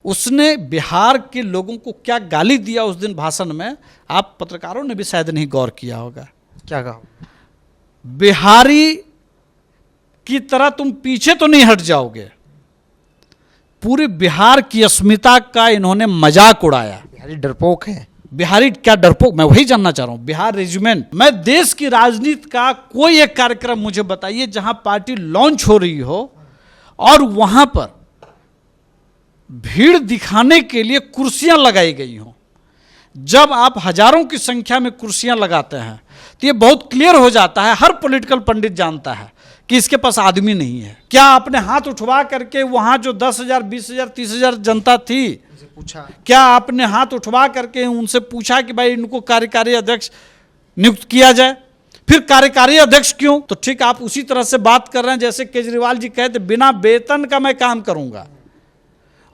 उसने बिहार के लोगों को क्या गाली दिया उस दिन भाषण में, आप पत्रकारों ने भी शायद नहीं गौर किया होगा। क्या कहा? बिहारी की तरह तुम पीछे तो नहीं हट जाओगे। पूरे बिहार की अस्मिता का इन्होंने मजाक उड़ाया। बिहारी डरपोक है। बिहारी क्या डरपोक, मैं वही जानना चाह रहा हूं। बिहार रेजिमेंट, मैं देश की राजनीति का कोई एक कार्यक्रम मुझे बताइए जहां पार्टी लॉन्च हो रही हो और वहां पर भीड़ दिखाने के लिए कुर्सियां लगाई गई हों। जब आप हजारों की संख्या में कुर्सियां लगाते हैं तो ये बहुत क्लियर हो जाता है, हर पॉलिटिकल पंडित जानता है कि इसके पास आदमी नहीं है। क्या आपने हाथ उठवा करके वहां जो 10,000, 20,000, 30,000 जनता थी, पूछा? क्या आपने हाथ उठवा करके उनसे पूछा कि भाई इनको कार्यकारी अध्यक्ष नियुक्त किया जाए? फिर कार्यकारी अध्यक्ष क्यों? तो ठीक, आप उसी तरह से बात कर रहे हैं जैसे केजरीवाल जी कहते बिना वेतन का मैं काम करूंगा,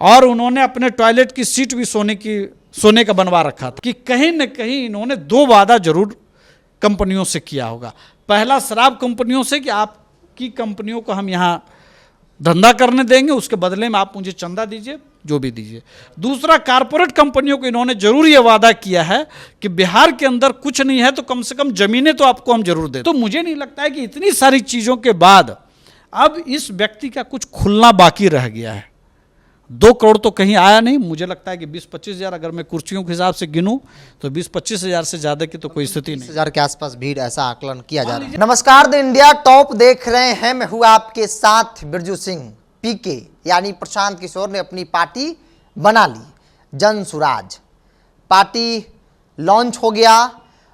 और उन्होंने अपने टॉयलेट की सीट भी सोने का बनवा रखा था। कि कहीं न कहीं इन्होंने दो वादा जरूर कंपनियों से किया होगा। पहला शराब कंपनियों से कि आपकी कंपनियों को हम यहाँ धंधा करने देंगे, उसके बदले में आप मुझे चंदा दीजिए, जो भी दीजिए। दूसरा, कारपोरेट कंपनियों को इन्होंने जरूर ये वादा किया है कि बिहार के अंदर कुछ नहीं है तो कम से कम जमीनें तो आपको हम जरूर दें। तो मुझे नहीं लगता है कि इतनी सारी चीज़ों के बाद अब इस व्यक्ति का कुछ खुलना बाकी रह गया है। 2 करोड़ तो कहीं आया नहीं। मुझे लगता है कि 20-25 हज़ार, अगर मैं कुर्सियों के हिसाब से गिनूं तो 20-25 हज़ार से ज़्यादा की तो कोई स्थिति नहीं। 30,000 के आसपास भीड़, ऐसा आकलन किया जा रहा है। नमस्कार, द इंडिया टॉप देख रहे हैं। मैं हूं आपके साथ बिरजू सिंह। पीके यानी प्रशांत किशोर ने अपनी पार्टी बना ली, जन सुराज। पार्टी लॉन्च हो गया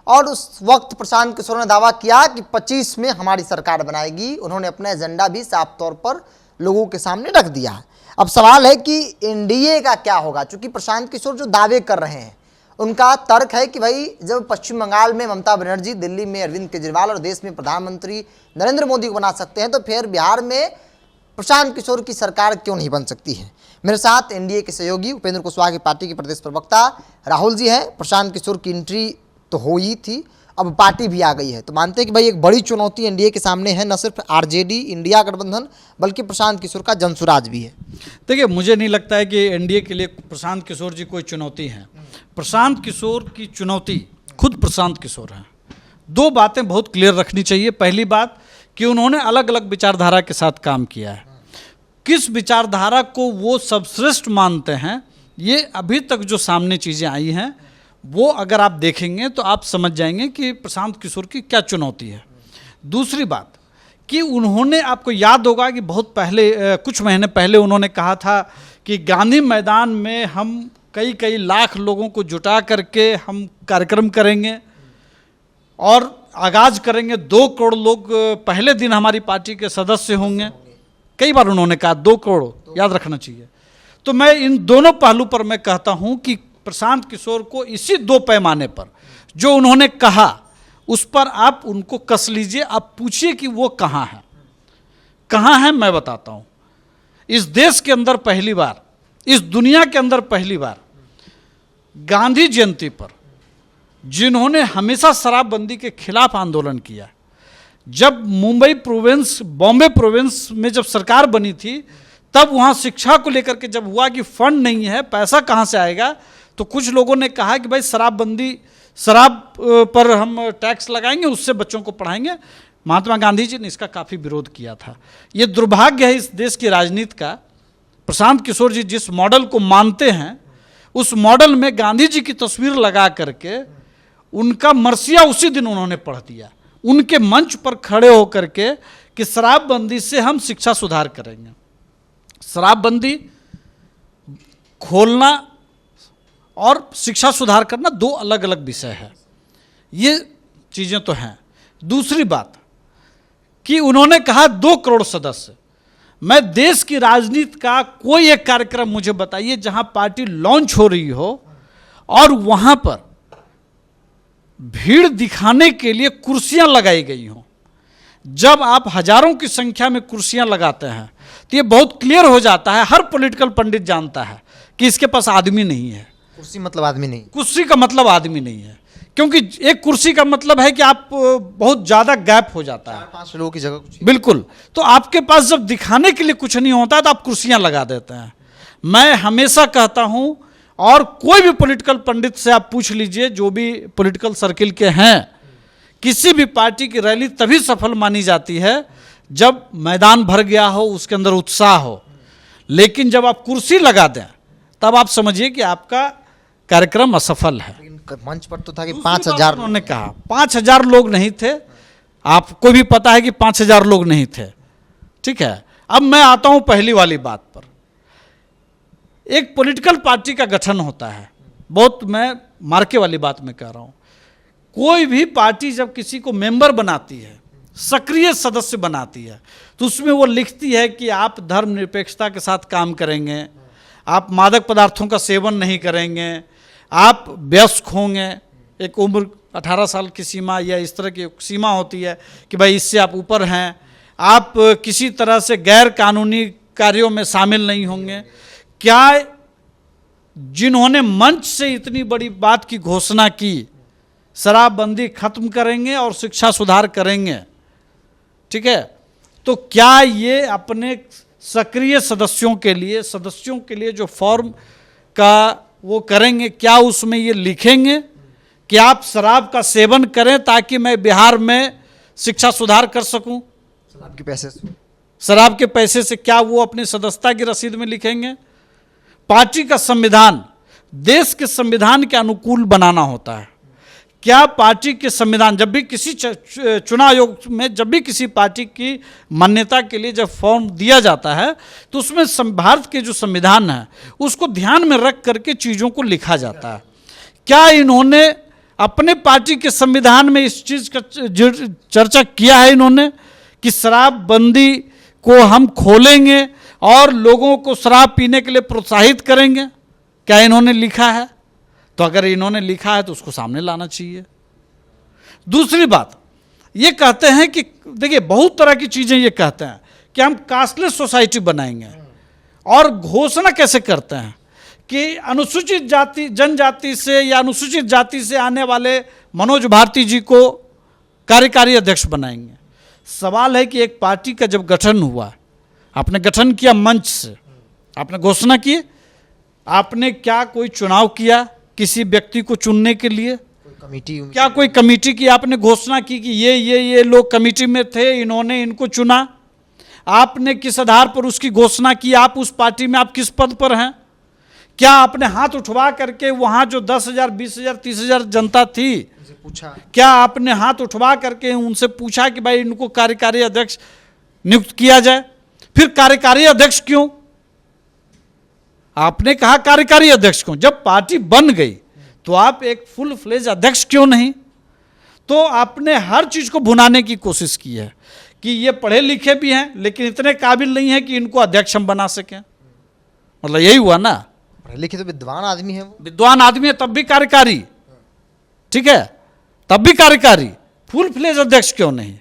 और उस वक्त प्रशांत किशोर ने दावा किया कि 25 में हमारी सरकार बनाएगी। उन्होंने अपना एजेंडा भी साफ तौर पर लोगों के सामने रख दिया है। अब सवाल है कि एनडीए का क्या होगा, क्योंकि प्रशांत किशोर जो दावे कर रहे हैं उनका तर्क है कि भाई जब पश्चिम बंगाल में ममता बनर्जी, दिल्ली में अरविंद केजरीवाल और देश में प्रधानमंत्री नरेंद्र मोदी को बना सकते हैं, तो फिर बिहार में प्रशांत किशोर की सरकार क्यों नहीं बन सकती है। मेरे साथ एनडीए के सहयोगी उपेंद्र कुशवाहा की पार्टी के प्रदेश प्रवक्ता राहुल जी हैं। प्रशांत किशोर की एंट्री तो हो ही थी, अब पार्टी भी आ गई है, तो मानते हैं कि भाई एक बड़ी चुनौती एनडीए के सामने है। न सिर्फ आरजेडी इंडिया गठबंधन बल्कि प्रशांत किशोर का जनसुराज भी है। देखिए, मुझे नहीं लगता है कि एनडीए के लिए प्रशांत किशोर जी कोई चुनौती है। प्रशांत किशोर की चुनौती खुद प्रशांत किशोर हैं। 2 बातें बहुत क्लियर रखनी चाहिए। पहली बात कि उन्होंने अलग अलग विचारधारा के साथ काम किया है। किस विचारधारा को वो सर्वश्रेष्ठ मानते हैं, ये अभी तक जो सामने चीज़ें आई हैं वो अगर आप देखेंगे तो आप समझ जाएंगे कि प्रशांत किशोर की क्या चुनौती है। दूसरी बात कि उन्होंने, आपको याद होगा कि बहुत पहले, कुछ महीने पहले उन्होंने कहा था कि गांधी मैदान में हम कई लाख लोगों को जुटा करके हम कार्यक्रम करेंगे और आगाज करेंगे। 2 करोड़ लोग पहले दिन हमारी पार्टी के सदस्य होंगे। कई बार उन्होंने कहा 2 करोड़, याद रखना चाहिए। तो मैं इन दोनों पहलू पर मैं कहता हूं कि प्रशांत किशोर को इसी 2 पैमाने पर जो उन्होंने कहा उस पर आप उनको कस लीजिए। आप पूछिए कि वो कहाँ है, कहाँ है। मैं बताता हूँ, इस देश के अंदर पहली बार, इस दुनिया के अंदर पहली बार गांधी जयंती पर जिन्होंने हमेशा शराबबंदी के खिलाफ आंदोलन किया, जब मुंबई प्रोविंस, बॉम्बे प्रोविंस में जब सरकार बनी थी, तब वहाँ शिक्षा को लेकर के जब हुआ कि फंड नहीं है, पैसा कहाँ से आएगा, तो कुछ लोगों ने कहा कि भाई शराबबंदी, शराब पर हम टैक्स लगाएंगे, उससे बच्चों को पढ़ाएंगे। महात्मा गांधी जी ने इसका काफ़ी विरोध किया था। ये दुर्भाग्य है इस देश की राजनीति का। प्रशांत किशोर जी जिस मॉडल को मानते हैं उस मॉडल में गांधी जी की तस्वीर लगा करके उनका मरसिया उसी दिन उन्होंने पढ़ दिया, उनके मंच पर खड़े होकर के कि शराबबंदी से हम शिक्षा सुधार करेंगे। शराबबंदी खोलना और शिक्षा सुधार करना 2 अलग अलग विषय है, ये चीज़ें तो हैं। दूसरी बात कि उन्होंने कहा 2 करोड़ सदस्य। मैं देश की राजनीति का कोई एक कार्यक्रम मुझे बताइए जहां पार्टी लॉन्च हो रही हो और वहां पर भीड़ दिखाने के लिए कुर्सियां लगाई गई हों। जब आप हजारों की संख्या में कुर्सियां लगाते हैं तो ये बहुत क्लियर हो जाता है, हर पॉलिटिकल पंडित जानता है कि इसके पास आदमी नहीं है। कुर्सी मतलब आदमी नहीं, कुर्सी का मतलब आदमी नहीं है, क्योंकि एक कुर्सी का मतलब है कि आप बहुत ज़्यादा गैप हो जाता है, 4-5 लोगों की जगह कुछ। बिल्कुल। तो आपके पास जब दिखाने के लिए कुछ नहीं होता है तो आप कुर्सियां लगा देते हैं। मैं हमेशा कहता हूं, और कोई भी पॉलिटिकल पंडित से आप पूछ लीजिए, जो भी पॉलिटिकल सर्किल के हैं, किसी भी पार्टी की रैली तभी सफल मानी जाती है जब मैदान भर गया हो, उसके अंदर उत्साह हो। लेकिन जब आप कुर्सी लगा दें तब आप समझिए कि आपका कार्यक्रम असफल है। मंच पर तो था कि दूसरी 5,000 बात उन्होंने कहा 5,000 लोग नहीं थे, आपको भी पता है कि 5,000 लोग नहीं थे, ठीक है। अब मैं आता हूं पहली वाली बात पर। एक पॉलिटिकल पार्टी का गठन होता है, बहुत मैं मार्के वाली बात में कह रहा हूं। कोई भी पार्टी जब किसी को मेंबर बनाती है, सक्रिय सदस्य बनाती है, तो उसमें वो लिखती है कि आप धर्मनिरपेक्षता के साथ काम करेंगे, आप मादक पदार्थों का सेवन नहीं करेंगे, आप वयस्क होंगे, एक उम्र 18 साल की सीमा या इस तरह की सीमा होती है कि भाई इससे आप ऊपर हैं, आप किसी तरह से गैर कानूनी कार्यों में शामिल नहीं होंगे। क्या जिन्होंने मंच से इतनी बड़ी बात की घोषणा की, शराबबंदी खत्म करेंगे और शिक्षा सुधार करेंगे, ठीक है, तो क्या ये अपने सक्रिय सदस्यों के लिए जो फॉर्म का वो करेंगे, क्या उसमें ये लिखेंगे कि आप शराब का सेवन करें ताकि मैं बिहार में शिक्षा सुधार कर सकूं? शराब के पैसे से क्या वो अपनी सदस्यता की रसीद में लिखेंगे? पार्टी का संविधान देश के संविधान के अनुकूल बनाना होता है। क्या पार्टी के संविधान, जब भी किसी चुनाव आयोग में जब भी किसी पार्टी की मान्यता के लिए जब फॉर्म दिया जाता है तो उसमें भारत के जो संविधान है उसको ध्यान में रख करके चीज़ों को लिखा जाता है। क्या इन्होंने अपने पार्टी के संविधान में इस चीज़ का चर्चा किया है इन्होंने कि शराबबंदी को हम खोलेंगे और लोगों को शराब पीने के लिए प्रोत्साहित करेंगे? क्या इन्होंने लिखा है? तो अगर इन्होंने लिखा है तो उसको सामने लाना चाहिए। दूसरी बात, ये कहते हैं कि देखिए बहुत तरह की चीज़ें ये कहते हैं कि हम कास्टलेस सोसाइटी बनाएंगे, और घोषणा कैसे करते हैं कि अनुसूचित जाति जनजाति से या अनुसूचित जाति से आने वाले मनोज भारती जी को कार्यकारी अध्यक्ष बनाएंगे। सवाल है कि एक पार्टी का जब गठन हुआ, आपने गठन किया मंच से, आपने घोषणा की, आपने क्या कोई चुनाव किया किसी व्यक्ति को चुनने के लिए? क्या कोई कमेटी की आपने घोषणा की कि ये लोग कमेटी में थे, इन्होंने इनको चुना? आपने किस आधार पर उसकी घोषणा की? आप उस पार्टी में आप किस पद पर हैं? क्या आपने हाथ उठवा करके वहां जो 10,000, 20,000, 30,000 जनता थी, पूछा? क्या आपने हाथ उठवा करके उनसे पूछा कि भाई इनको कार्यकारी अध्यक्ष नियुक्त किया जाए? फिर कार्यकारी अध्यक्ष क्यों? आपने कहा कार्यकारी अध्यक्ष क्यों? जब पार्टी बन गई तो आप एक फुल फ्लेज अध्यक्ष क्यों नहीं? तो आपने हर चीज को भुनाने की कोशिश की है कि ये पढ़े लिखे भी हैं लेकिन इतने काबिल नहीं है कि इनको अध्यक्ष हम बना सकें। मतलब यही हुआ ना। पढ़े लिखे तो विद्वान आदमी है, वो विद्वान आदमी है तब भी कार्यकारी, ठीक है, तब भी कार्यकारी, फुल फ्लेज अध्यक्ष क्यों नहीं?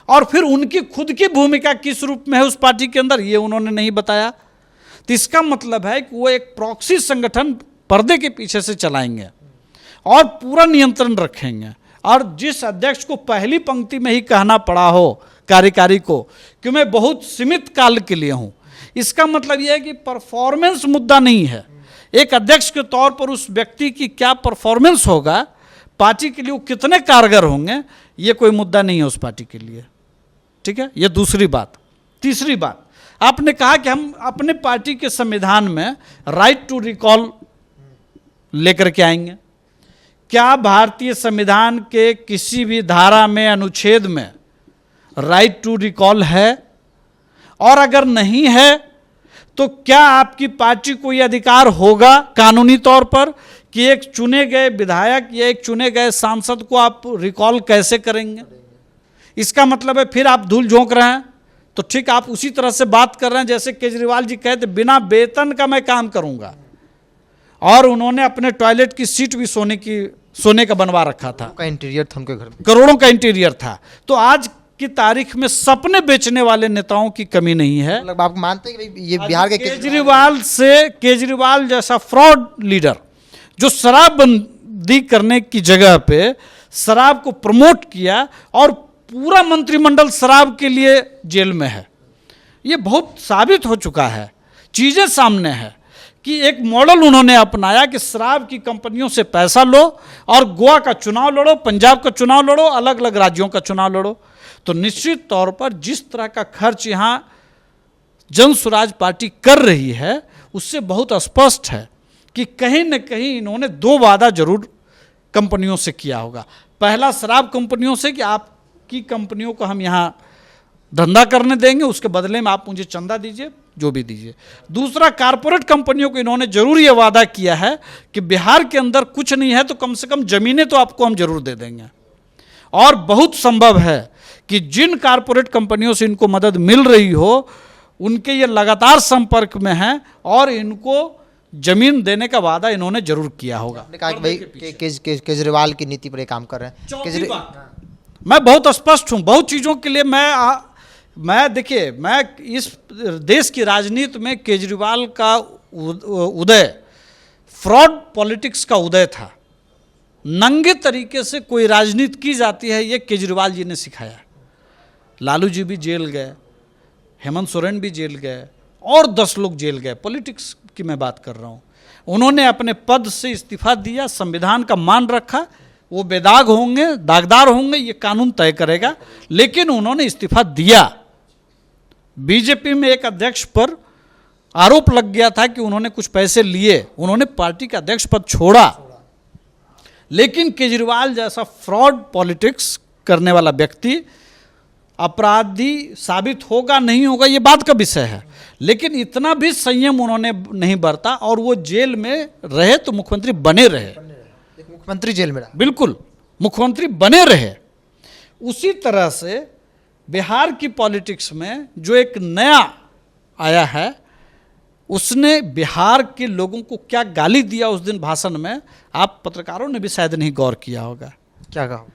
और फिर उनकी खुद की भूमिका किस रूप में है उस पार्टी के अंदर, ये उन्होंने नहीं बताया। तो इसका मतलब है कि वो एक प्रॉक्सी संगठन पर्दे के पीछे से चलाएंगे और पूरा नियंत्रण रखेंगे। और जिस अध्यक्ष को पहली पंक्ति में ही कहना पड़ा हो कार्यकारी को कि मैं बहुत सीमित काल के लिए हूं, इसका मतलब यह है कि परफॉर्मेंस मुद्दा नहीं है। एक अध्यक्ष के तौर पर उस व्यक्ति की क्या परफॉर्मेंस होगा, पार्टी के लिए वो कितने कारगर होंगे, ये कोई मुद्दा नहीं है उस पार्टी के लिए, ठीक है। ये दूसरी बात। तीसरी बात, आपने कहा कि हम अपने पार्टी के संविधान में राइट टू रिकॉल लेकर के आएंगे। क्या भारतीय संविधान के किसी भी धारा में, अनुच्छेद में राइट टू रिकॉल है? और अगर नहीं है तो क्या आपकी पार्टी को यह अधिकार होगा कानूनी तौर पर कि एक चुने गए विधायक या एक चुने गए सांसद को आप रिकॉल कैसे करेंगे? इसका मतलब है फिर आप धूल झोंक रहे हैं। तो ठीक, आप उसी तरह से बात कर रहे हैं जैसे केजरीवाल जी कहते बिना वेतन का मैं काम करूंगा, और उन्होंने अपने टॉयलेट की सीट भी सोने का बनवा रखा था। का इंटीरियर था उनके घर में, करोड़ों का इंटीरियर था। तो आज की तारीख में सपने बेचने वाले नेताओं की कमी नहीं है। मतलब आप मानते हैं कि भाई ये बिहार के केजरीवाल जैसा फ्रॉड लीडर जो शराबबंदी करने की जगह पे शराब को प्रमोट किया और पूरा मंत्रिमंडल शराब के लिए जेल में है, ये बहुत साबित हो चुका है, चीजें सामने है। कि एक मॉडल उन्होंने अपनाया कि शराब की कंपनियों से पैसा लो और गोवा का चुनाव लड़ो, पंजाब का चुनाव लड़ो, अलग अलग राज्यों का चुनाव लड़ो। तो निश्चित तौर पर जिस तरह का खर्च यहाँ जन स्वराज पार्टी कर रही है उससे बहुत स्पष्ट है कि कहीं न कहीं इन्होंने दो वादा जरूर कंपनियों से किया होगा। पहला शराब कंपनियों से कि आपकी कंपनियों को हम यहाँ धंधा करने देंगे, उसके बदले में आप मुझे चंदा दीजिए, जो भी दीजिए। दूसरा, कारपोरेट कंपनियों को इन्होंने जरूर ये वादा किया है कि बिहार के अंदर कुछ नहीं है तो कम से कम जमीनें तो आपको हम जरूर दे देंगे। और बहुत संभव है कि जिन कारपोरेट कंपनियों से इनको मदद मिल रही हो उनके ये लगातार संपर्क में हैं और इनको जमीन देने का वादा इन्होंने जरूर किया होगा। आपने कहा कि भाई केजरीवाल की नीति पर ये काम कर रहे हैं। चौथी बात, मैं बहुत स्पष्ट हूं, बहुत चीज़ों के लिए मैं देखिए, मैं इस देश की राजनीति में केजरीवाल का उदय फ्रॉड पॉलिटिक्स का उदय था। नंगे तरीके से कोई राजनीति की जाती है, ये केजरीवाल जी ने सिखाया। लालू जी भी जेल गए, हेमंत सोरेन भी जेल गए और 10 लोग जेल गए। पॉलिटिक्स की मैं बात कर रहा हूँ। उन्होंने अपने पद से इस्तीफा दिया, संविधान का मान रखा। वो बेदाग होंगे, दागदार होंगे, ये कानून तय करेगा, लेकिन उन्होंने इस्तीफा दिया। बीजेपी में एक अध्यक्ष पर आरोप लग गया था कि उन्होंने कुछ पैसे लिए, उन्होंने पार्टी का अध्यक्ष पद छोड़ा। लेकिन केजरीवाल जैसा फ्रॉड पॉलिटिक्स करने वाला व्यक्ति अपराधी साबित होगा नहीं होगा ये बात का विषय है, लेकिन इतना भी संयम उन्होंने नहीं बरता और वो जेल में रहे तो मुख्यमंत्री बने रहे। मुख्यमंत्री जेल में रहा, बिल्कुल मुख्यमंत्री बने रहे। उसी तरह से बिहार की पॉलिटिक्स में जो एक नया आया है, उसने बिहार के लोगों को क्या गाली दिया उस दिन भाषण में, आप पत्रकारों ने भी शायद नहीं गौर किया होगा। क्या कहा?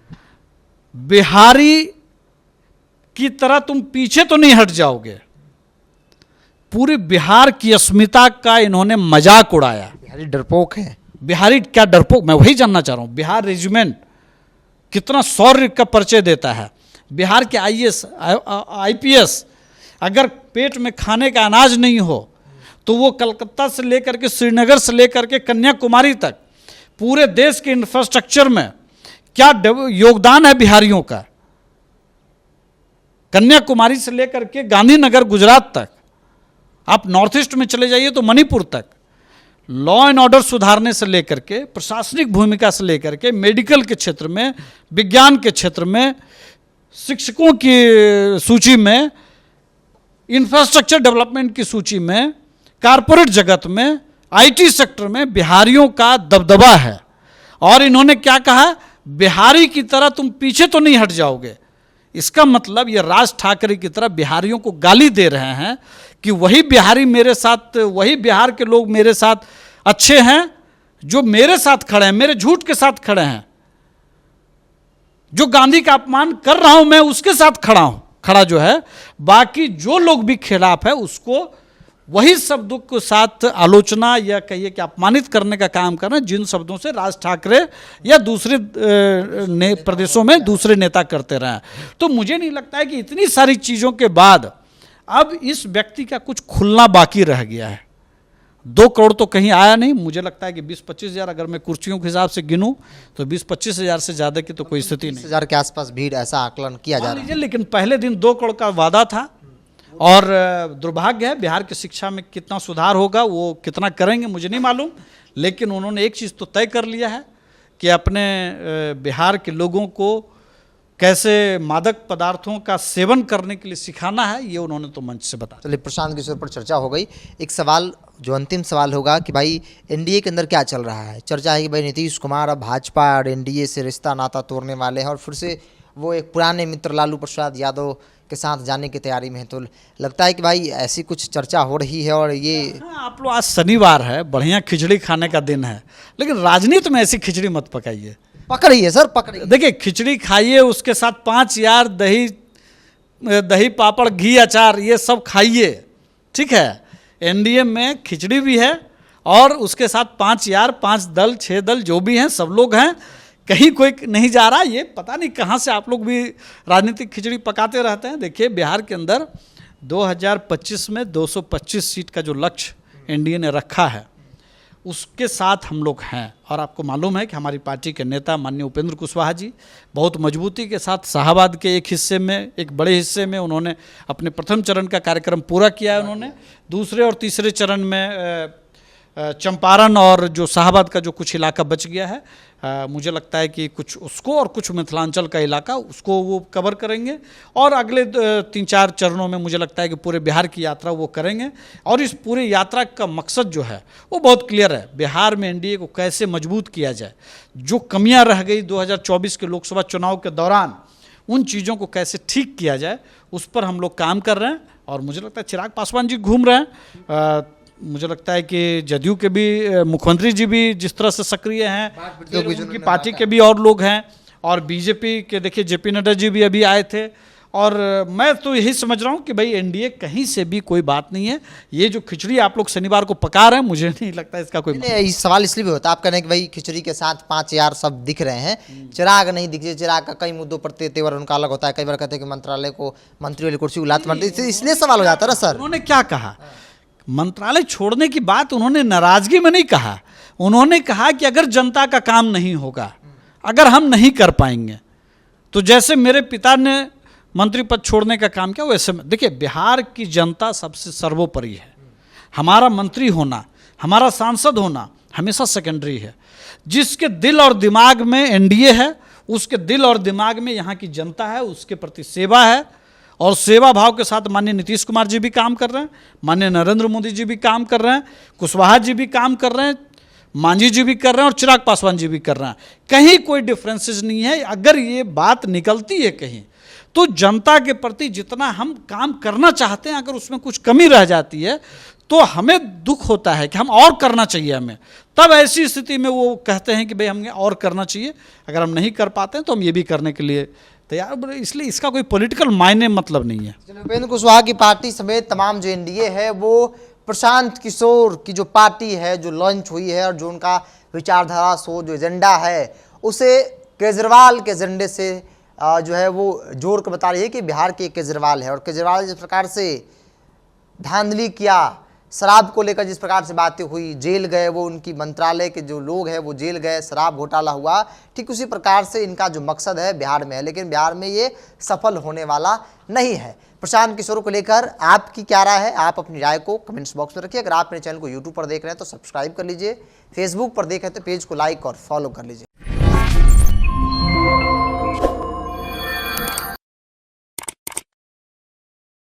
बिहारी की तरह तुम पीछे तो नहीं हट जाओगे। पूरे बिहार की अस्मिता का इन्होंने मजाक उड़ाया। बिहारी डरपोक है। बिहारी क्या डरपोक, मैं वही जानना चाह रहा हूं। बिहार रेजिमेंट कितना शौर्य का परिचय देता है। बिहार के आईएएस आईपीएस अगर पेट में खाने का अनाज नहीं हो तो वो कलकत्ता से लेकर के श्रीनगर से लेकर के कन्याकुमारी तक पूरे देश के इंफ्रास्ट्रक्चर में क्या योगदान है बिहारियों का। कन्याकुमारी से लेकर के गांधीनगर गुजरात तक, आप नॉर्थ ईस्ट में चले जाइए तो मणिपुर तक, लॉ एंड ऑर्डर सुधारने से लेकर के, प्रशासनिक भूमिका से लेकर के, मेडिकल के क्षेत्र में, विज्ञान के क्षेत्र में, शिक्षकों की सूची में, इंफ्रास्ट्रक्चर डेवलपमेंट की सूची में, कारपोरेट जगत में, आईटी सेक्टर में बिहारियों का दबदबा है। और इन्होंने क्या कहा, बिहारी की तरह तुम पीछे तो नहीं हट जाओगे। इसका मतलब ये राज ठाकरे की तरह बिहारियों को गाली दे रहे हैं कि वही बिहारी मेरे साथ, वही बिहार के लोग मेरे साथ अच्छे हैं जो मेरे साथ खड़े हैं, मेरे झूठ के साथ खड़े हैं। जो गांधी का अपमान कर रहा हूं मैं उसके साथ खड़ा जो है, बाकी जो लोग भी खिलाफ है उसको वही शब्दों के साथ आलोचना या कहिए कि अपमानित करने का काम कर रहे हैं जिन शब्दों से राज ठाकरे या दूसरे प्रदेशों में दूसरे नेता करते रहे। तो मुझे नहीं लगता है कि इतनी सारी चीज़ों के बाद अब इस व्यक्ति का कुछ खुलना बाकी रह गया है। 2 करोड़ तो कहीं आया नहीं, मुझे लगता है कि 20-25 हज़ार, अगर मैं कुर्सियों के हिसाब से गिनूं तो 20-25 हज़ार से ज़्यादा की तो कोई स्थिति नहीं। 20,000 के आसपास भीड़, ऐसा आकलन किया जा रहा है। लेकिन पहले दिन 2 करोड़ का वादा था और दुर्भाग्य है बिहार की शिक्षा में कितना सुधार होगा, वो कितना करेंगे मुझे नहीं मालूम, लेकिन उन्होंने एक चीज़ तो तय कर लिया है कि अपने बिहार के लोगों को कैसे मादक पदार्थों का सेवन करने के लिए सिखाना है, ये उन्होंने तो मंच से बताया। चलिए, प्रशांत किशोर पर चर्चा हो गई। एक सवाल जो अंतिम सवाल होगा कि भाई एनडीए के अंदर क्या चल रहा है। चर्चा है कि भाई नीतीश कुमार अब भाजपा और एनडीए से रिश्ता नाता तोड़ने वाले हैं और फिर से वो एक पुराने मित्र लालू प्रसाद यादव के साथ जाने की तैयारी में है। तो लगता है कि भाई ऐसी कुछ चर्चा हो रही है। और ये आप लोग, आज शनिवार है, बढ़िया खिचड़ी खाने का दिन है, लेकिन राजनीति में ऐसी खिचड़ी मत पकाइए। पक रही है सर, पक रही है। देखिए, खिचड़ी खाइए, उसके साथ 5 यार दही पापड़ घी अचार ये सब खाइए, ठीक है। एनडीए में खिचड़ी भी है और उसके साथ 5 यार, 5 दल, 6 दल जो भी हैं, सब लोग हैं, कहीं कोई नहीं जा रहा। ये पता नहीं कहाँ से आप लोग भी राजनीतिक खिचड़ी पकाते रहते हैं। देखिए, बिहार के अंदर 2025 में 225 सीट का जो लक्ष्य एनडीए ने रखा है, उसके साथ हम लोग हैं। और आपको मालूम है कि हमारी पार्टी के नेता माननीय उपेंद्र कुशवाहा जी बहुत मजबूती के साथ शाहाबाद के एक हिस्से में, एक बड़े हिस्से में उन्होंने अपने प्रथम चरण का कार्यक्रम पूरा किया है। उन्होंने दूसरे और तीसरे चरण में चंपारण और जो शाहाबाद का जो कुछ इलाका बच गया है, मुझे लगता है कि कुछ उसको और कुछ मिथिलांचल का इलाका उसको वो कवर करेंगे। और अगले 3-4 चरणों में मुझे लगता है कि पूरे बिहार की यात्रा वो करेंगे। और इस पूरे यात्रा का मकसद जो है वो बहुत क्लियर है, बिहार में एनडीए को कैसे मजबूत किया जाए, जो कमियां रह गई 2024 के लोकसभा चुनाव के दौरान उन चीज़ों को कैसे ठीक किया जाए, उस पर हम लोग काम कर रहे हैं। और मुझे लगता है चिराग पासवान जी घूम रहे हैं, मुझे लगता है कि जदयू के भी मुख्यमंत्री जी भी जिस तरह से सक्रिय हैं, उनकी पार्टी के भी और लोग हैं, और बीजेपी के देखिए जेपी नड्डा जी भी अभी आए थे। और मैं तो यही समझ रहा हूँ कि भाई एनडीए कहीं से भी कोई बात नहीं है। ये जो खिचड़ी आप लोग शनिवार को पका रहे हैं, मुझे नहीं लगता इसका कोई इस सवाल इसलिए भी होता है, आप कह रहे हैं कि भाई खिचड़ी के साथ 5 यार सब दिख रहे हैं, चिराग नहीं दिखे। चिराग का कई मुद्दों पर तेवर उनका अलग होता है। कई बार कहते हैं कि मंत्रालय को, मंत्री वाली कुर्सी को लात मारती, इसलिए सवाल हो जाता है ना सर। उन्होंने क्या कहा, मंत्रालय छोड़ने की बात उन्होंने नाराजगी में नहीं कहा। उन्होंने कहा कि अगर जनता का काम नहीं होगा, अगर हम नहीं कर पाएंगे, तो जैसे मेरे पिता ने मंत्री पद छोड़ने का काम किया वैसे देखिए, बिहार की जनता सबसे सर्वोपरि है। हमारा मंत्री होना, हमारा सांसद होना हमेशा सेकेंडरी है। जिसके दिल और दिमाग में एनडीए है, उसके दिल और दिमाग में यहाँ की जनता है, उसके प्रति सेवा है। और सेवा भाव के साथ माननीय नीतीश कुमार जी भी काम कर रहे हैं, माननीय नरेंद्र मोदी जी भी काम कर रहे हैं, कुशवाहा जी भी काम कर रहे हैं, मांझी जी भी कर रहे हैं, और चिराग पासवान जी भी कर रहे हैं। कहीं कोई डिफरेंसेस नहीं है। अगर ये बात निकलती है कहीं, तो जनता के प्रति जितना हम काम करना चाहते हैं, अगर उसमें कुछ कमी रह जाती है तो हमें दुख होता है कि हम और करना चाहिए हमें। तब ऐसी स्थिति में वो कहते हैं कि भाई हमें और करना चाहिए। अगर हम नहीं कर पाते हैं तो हम ये भी करने के लिए तैयार। इसलिए इसका कोई पॉलिटिकल मायने मतलब नहीं है। उपेंद्र कुशवाहा की पार्टी समेत तमाम जो एनडीए है, वो प्रशांत किशोर की जो पार्टी है, जो लॉन्च हुई है, और जो उनका विचारधारा, सोच, जो एजेंडा है, उसे केजरीवाल के एजेंडे से जो है वो जोड़ कर बता रही है कि बिहार के केजरीवाल है। और केजरीवाल जिस प्रकार से धांधली किया, शराब को लेकर जिस प्रकार से बातें हुई, जेल गए वो, उनकी मंत्रालय के जो लोग हैं वो जेल गए, शराब घोटाला हुआ, ठीक उसी प्रकार से इनका जो मकसद है बिहार में है। लेकिन बिहार में ये सफल होने वाला नहीं है। प्रशांत किशोर को लेकर आपकी क्या राय है? आप अपनी राय को कमेंट्स बॉक्स में रखिए। अगर आप मेरे चैनल को यूट्यूब पर देख रहे हैं तो सब्सक्राइब कर लीजिए, फेसबुक पर देख रहे हैं तो पेज को लाइक और फॉलो कर लीजिए।